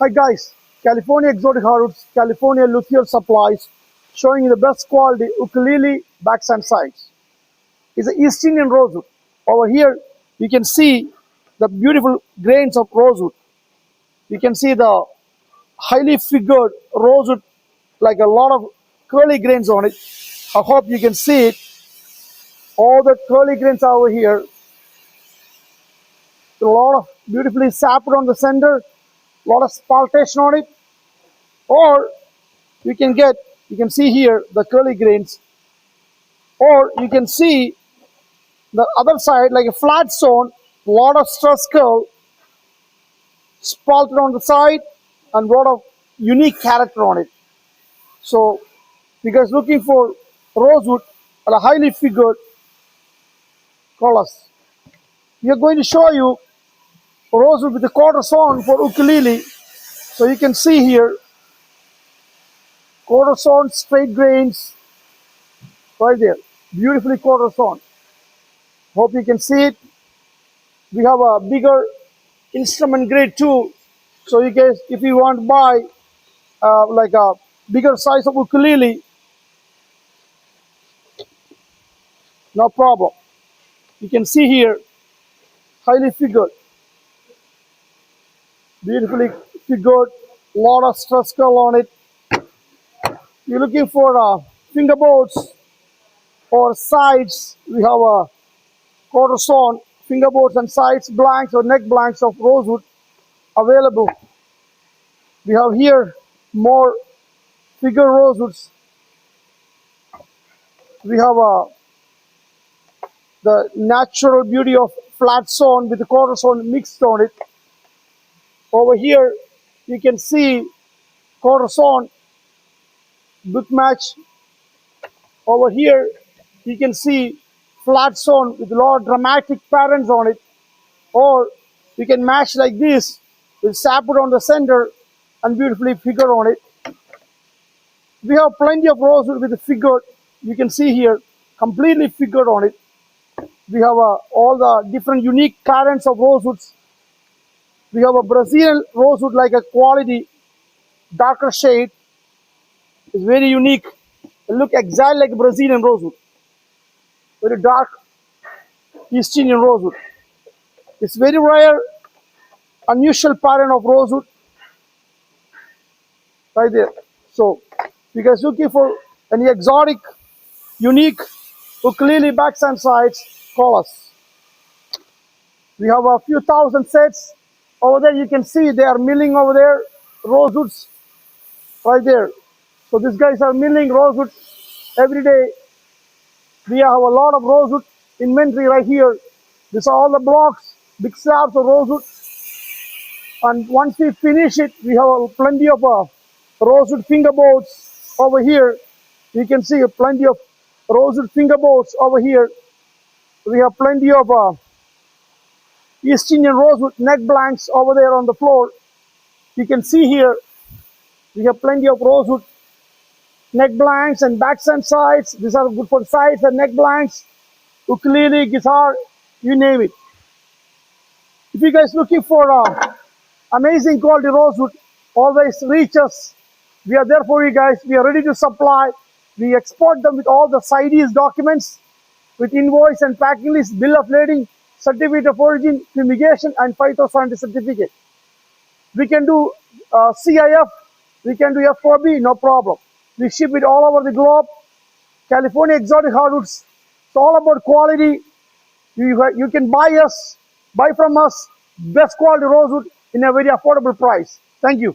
Hi guys, California Exotic Hardwoods, California Luthier supplies, showing you the best quality ukulele backs and sides. It's an East Indian rosewood. Over here, you can see the beautiful grains of rosewood. You can see the highly figured rosewood, like a lot of curly grains on it. I hope you can see it. All the curly grains are over here. A lot of beautifully sapped on the center, a lot of spaltation on it. Or you can see here the curly grains, or you can see the other side like a flat zone, a lot of stress curl, spalted on the side, and a lot of unique character on it. So, you guys looking for rosewood and a highly figured colors. We are going to show you rosewood with a quarter sawn for ukulele. So you can see here quarter sawn straight grains right there, beautifully quarter sawn. Hope you can see it. We have a bigger instrument grade too. So you guys, if you want to buy like a bigger size of ukulele, no problem. You can see here, highly figured, beautifully figured, lot of stress curl on it. You're looking for fingerboards or sides. We have a quarter sawn fingerboards and sides blanks or neck blanks of rosewood available. We have here more figure rosewoods. We have the natural beauty of flat sawn with the quarter sawn mixed on it. Over here you can see quarter sawn book match. Over here you can see flat sawn with a lot of dramatic patterns on it, or you can match like this with sapwood on the center and beautifully figured on it. We have plenty of rosewood with the figured. You can see here completely figured on it. We have all the different unique patterns of rosewoods. We have a Brazilian rosewood, like a quality darker shade. It's very unique. It looks exactly like a Brazilian rosewood. Very dark East Indian rosewood. It's very rare, unusual pattern of rosewood right there. So, if you guys looking for any exotic, unique ukulele backs and sides, call us. We have a few thousand sets over there. You can see they are milling over there rosewoods right there. So these guys are milling rosewood every day. We have a lot of rosewood inventory right here. These are all the blocks, big slabs of rosewood. And once we finish it, we have plenty of rosewood fingerboards over here. You can see plenty of rosewood fingerboards over here. We have plenty of East Indian rosewood neck blanks over there on the floor. You can see here we have plenty of rosewood neck blanks and backs and sides. These are good for sides and neck blanks, ukulele, guitar, you name it. If you guys looking for amazing quality rosewood, always reach us. We are there for you guys. We are ready to supply. We export them with all the CIDs documents, with invoice and packing list, bill of lading, certificate of origin, fumigation, and phytosanitary certificate. We can do CIF, we can do FOB, no problem. We ship it all over the globe. California Exotic Hardwoods. It's all about quality. You can buy from us, best quality rosewood in a very affordable price. Thank you.